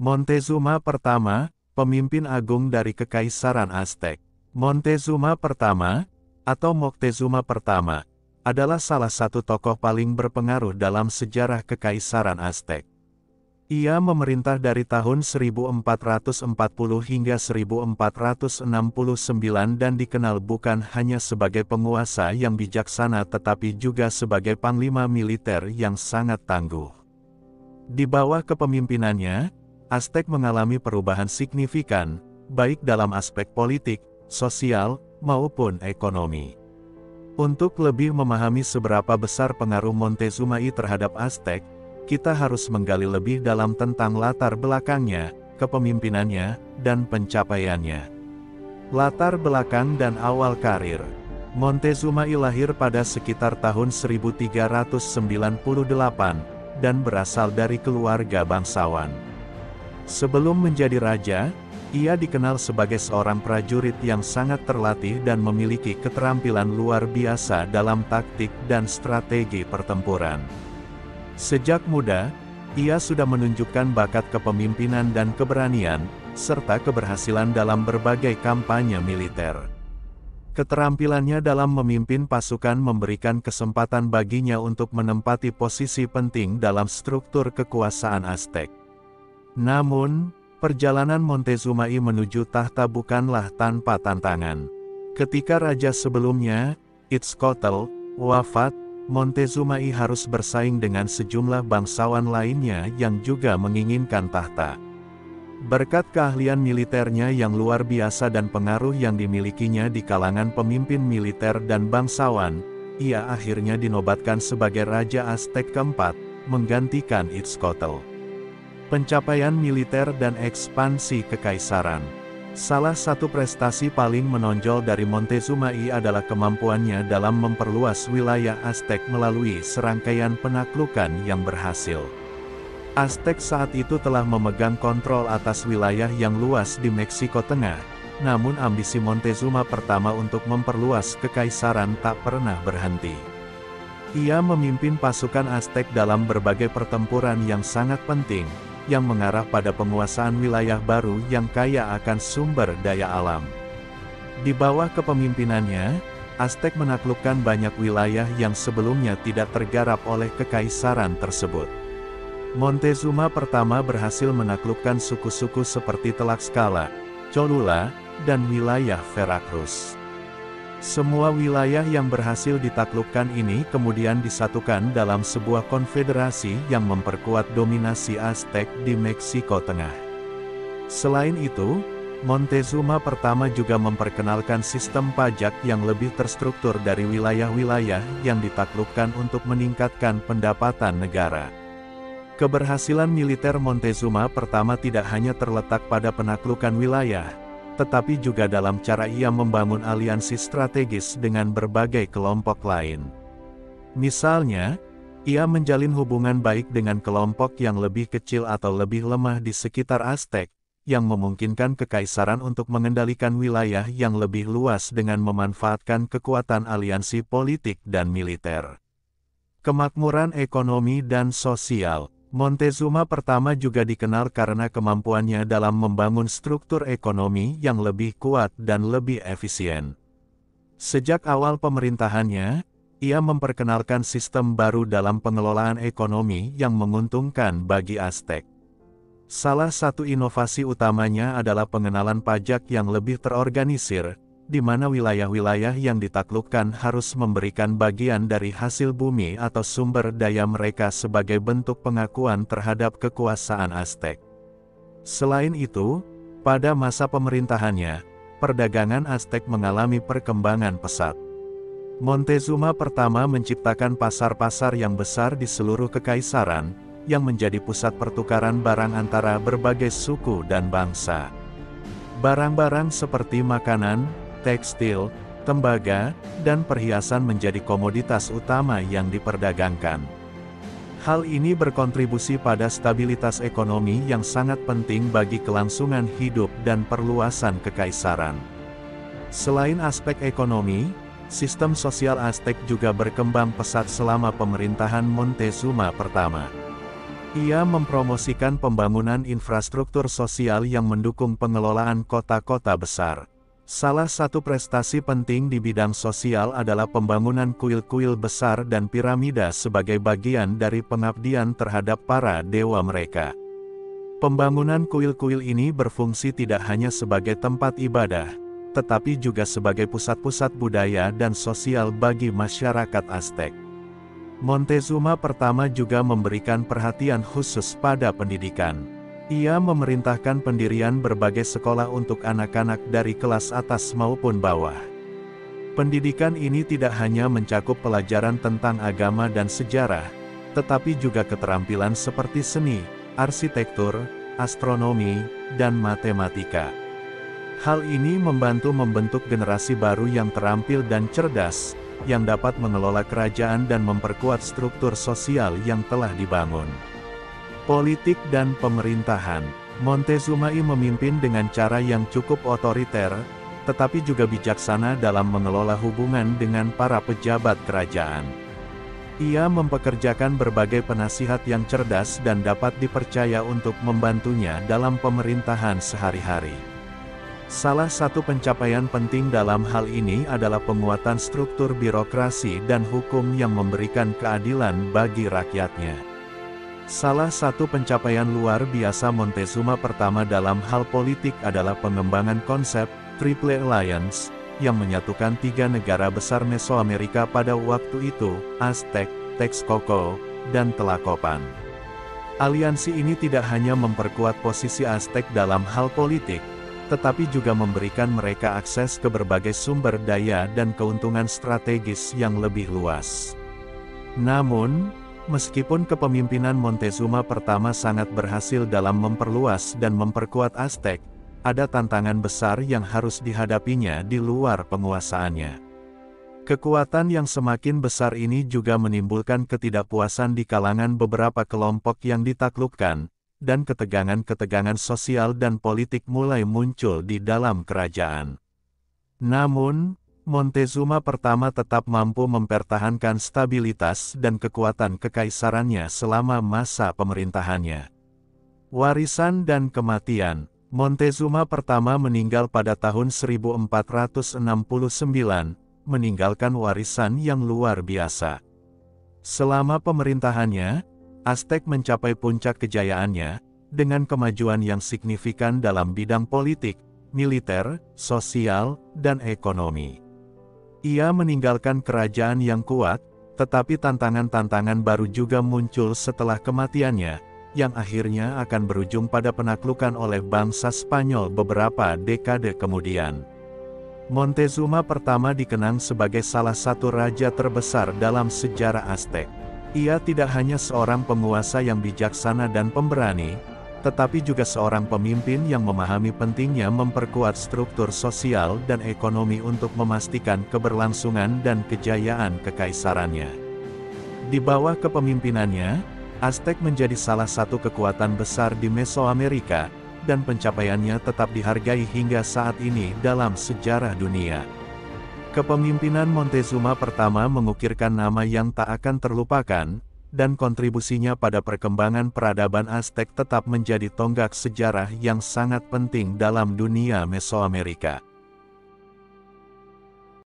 Montezuma pertama, pemimpin agung dari Kekaisaran Aztec. Montezuma pertama, atau Moctezuma pertama, adalah salah satu tokoh paling berpengaruh dalam sejarah Kekaisaran Aztec. Ia memerintah dari tahun 1440 hingga 1469 dan dikenal bukan hanya sebagai penguasa yang bijaksana tetapi juga sebagai panglima militer yang sangat tangguh. Di bawah kepemimpinannya, Aztec mengalami perubahan signifikan, baik dalam aspek politik, sosial, maupun ekonomi. Untuk lebih memahami seberapa besar pengaruh Montezuma I terhadap Aztec, kita harus menggali lebih dalam tentang latar belakangnya, kepemimpinannya, dan pencapaiannya. Latar belakang dan awal karir. Montezuma I lahir pada sekitar tahun 1398, dan berasal dari keluarga bangsawan. Sebelum menjadi raja, ia dikenal sebagai seorang prajurit yang sangat terlatih dan memiliki keterampilan luar biasa dalam taktik dan strategi pertempuran. Sejak muda, ia sudah menunjukkan bakat kepemimpinan dan keberanian, serta keberhasilan dalam berbagai kampanye militer. Keterampilannya dalam memimpin pasukan memberikan kesempatan baginya untuk menempati posisi penting dalam struktur kekuasaan Aztec. Namun, perjalanan Montezuma I menuju tahta bukanlah tanpa tantangan. Ketika raja sebelumnya, Itzcoatl, wafat, Montezuma I harus bersaing dengan sejumlah bangsawan lainnya yang juga menginginkan tahta. Berkat keahlian militernya yang luar biasa dan pengaruh yang dimilikinya di kalangan pemimpin militer dan bangsawan, ia akhirnya dinobatkan sebagai Raja Aztec keempat, menggantikan Itzcoatl. Pencapaian militer dan ekspansi kekaisaran. Salah satu prestasi paling menonjol dari Montezuma I adalah kemampuannya dalam memperluas wilayah Aztec melalui serangkaian penaklukan yang berhasil. Aztec saat itu telah memegang kontrol atas wilayah yang luas di Meksiko Tengah, namun ambisi Montezuma pertama untuk memperluas kekaisaran tak pernah berhenti. Ia memimpin pasukan Aztec dalam berbagai pertempuran yang sangat penting, yang mengarah pada penguasaan wilayah baru yang kaya akan sumber daya alam. Di bawah kepemimpinannya, Aztec menaklukkan banyak wilayah yang sebelumnya tidak tergarap oleh kekaisaran tersebut. Montezuma pertama berhasil menaklukkan suku-suku seperti Tlaxcala, Cholula, dan wilayah Veracruz. Semua wilayah yang berhasil ditaklukkan ini kemudian disatukan dalam sebuah konfederasi yang memperkuat dominasi Aztec di Meksiko Tengah. Selain itu, Montezuma pertama juga memperkenalkan sistem pajak yang lebih terstruktur dari wilayah-wilayah yang ditaklukkan untuk meningkatkan pendapatan negara. Keberhasilan militer Montezuma pertama tidak hanya terletak pada penaklukan wilayah, tetapi juga dalam cara ia membangun aliansi strategis dengan berbagai kelompok lain. Misalnya, ia menjalin hubungan baik dengan kelompok yang lebih kecil atau lebih lemah di sekitar Aztec, yang memungkinkan kekaisaran untuk mengendalikan wilayah yang lebih luas dengan memanfaatkan kekuatan aliansi politik dan militer. Kemakmuran ekonomi dan sosial. Montezuma pertama juga dikenal karena kemampuannya dalam membangun struktur ekonomi yang lebih kuat dan lebih efisien. Sejak awal pemerintahannya, ia memperkenalkan sistem baru dalam pengelolaan ekonomi yang menguntungkan bagi Aztec. Salah satu inovasi utamanya adalah pengenalan pajak yang lebih terorganisir, di mana wilayah-wilayah yang ditaklukkan harus memberikan bagian dari hasil bumi atau sumber daya mereka sebagai bentuk pengakuan terhadap kekuasaan Aztec. Selain itu, pada masa pemerintahannya, perdagangan Aztec mengalami perkembangan pesat. Montezuma pertama menciptakan pasar-pasar yang besar di seluruh kekaisaran, yang menjadi pusat pertukaran barang antara berbagai suku dan bangsa. Barang-barang seperti makanan, tekstil, tembaga, dan perhiasan menjadi komoditas utama yang diperdagangkan. Hal ini berkontribusi pada stabilitas ekonomi yang sangat penting bagi kelangsungan hidup dan perluasan kekaisaran. Selain aspek ekonomi, sistem sosial Aztec juga berkembang pesat selama pemerintahan Montezuma pertama. Ia mempromosikan pembangunan infrastruktur sosial yang mendukung pengelolaan kota-kota besar. Salah satu prestasi penting di bidang sosial adalah pembangunan kuil-kuil besar dan piramida sebagai bagian dari pengabdian terhadap para dewa mereka. Pembangunan kuil-kuil ini berfungsi tidak hanya sebagai tempat ibadah, tetapi juga sebagai pusat-pusat budaya dan sosial bagi masyarakat Aztec. Montezuma pertama juga memberikan perhatian khusus pada pendidikan. Ia memerintahkan pendirian berbagai sekolah untuk anak-anak dari kelas atas maupun bawah. Pendidikan ini tidak hanya mencakup pelajaran tentang agama dan sejarah, tetapi juga keterampilan seperti seni, arsitektur, astronomi, dan matematika. Hal ini membantu membentuk generasi baru yang terampil dan cerdas, yang dapat mengelola kerajaan dan memperkuat struktur sosial yang telah dibangun. Politik dan pemerintahan. Montezuma memimpin dengan cara yang cukup otoriter, tetapi juga bijaksana dalam mengelola hubungan dengan para pejabat kerajaan. Ia mempekerjakan berbagai penasihat yang cerdas dan dapat dipercaya untuk membantunya dalam pemerintahan sehari-hari. Salah satu pencapaian penting dalam hal ini adalah penguatan struktur birokrasi dan hukum yang memberikan keadilan bagi rakyatnya. Salah satu pencapaian luar biasa Montezuma pertama dalam hal politik adalah pengembangan konsep Triple Alliance, yang menyatukan tiga negara besar Mesoamerika pada waktu itu, Aztec, Texcoco, dan Tlacopan. Aliansi ini tidak hanya memperkuat posisi Aztec dalam hal politik, tetapi juga memberikan mereka akses ke berbagai sumber daya dan keuntungan strategis yang lebih luas. Namun, meskipun kepemimpinan Montezuma pertama sangat berhasil dalam memperluas dan memperkuat Aztec, ada tantangan besar yang harus dihadapinya di luar penguasaannya. Kekuatan yang semakin besar ini juga menimbulkan ketidakpuasan di kalangan beberapa kelompok yang ditaklukkan, dan ketegangan-ketegangan sosial dan politik mulai muncul di dalam kerajaan. Namun, Montezuma pertama tetap mampu mempertahankan stabilitas dan kekuatan kekaisarannya selama masa pemerintahannya. Warisan dan kematian. Montezuma pertama meninggal pada tahun 1469, meninggalkan warisan yang luar biasa. Selama pemerintahannya, Aztec mencapai puncak kejayaannya, dengan kemajuan yang signifikan dalam bidang politik, militer, sosial, dan ekonomi. Ia meninggalkan kerajaan yang kuat, tetapi tantangan-tantangan baru juga muncul setelah kematiannya, yang akhirnya akan berujung pada penaklukan oleh bangsa Spanyol beberapa dekade kemudian. Montezuma pertama dikenang sebagai salah satu raja terbesar dalam sejarah Aztec. Ia tidak hanya seorang penguasa yang bijaksana dan pemberani, tetapi juga seorang pemimpin yang memahami pentingnya memperkuat struktur sosial dan ekonomi untuk memastikan keberlangsungan dan kejayaan kekaisarannya. Di bawah kepemimpinannya, Aztec menjadi salah satu kekuatan besar di Mesoamerika, dan pencapaiannya tetap dihargai hingga saat ini dalam sejarah dunia. Kepemimpinan Montezuma pertama mengukirkan nama yang tak akan terlupakan, dan kontribusinya pada perkembangan peradaban Aztec tetap menjadi tonggak sejarah yang sangat penting dalam dunia Mesoamerika.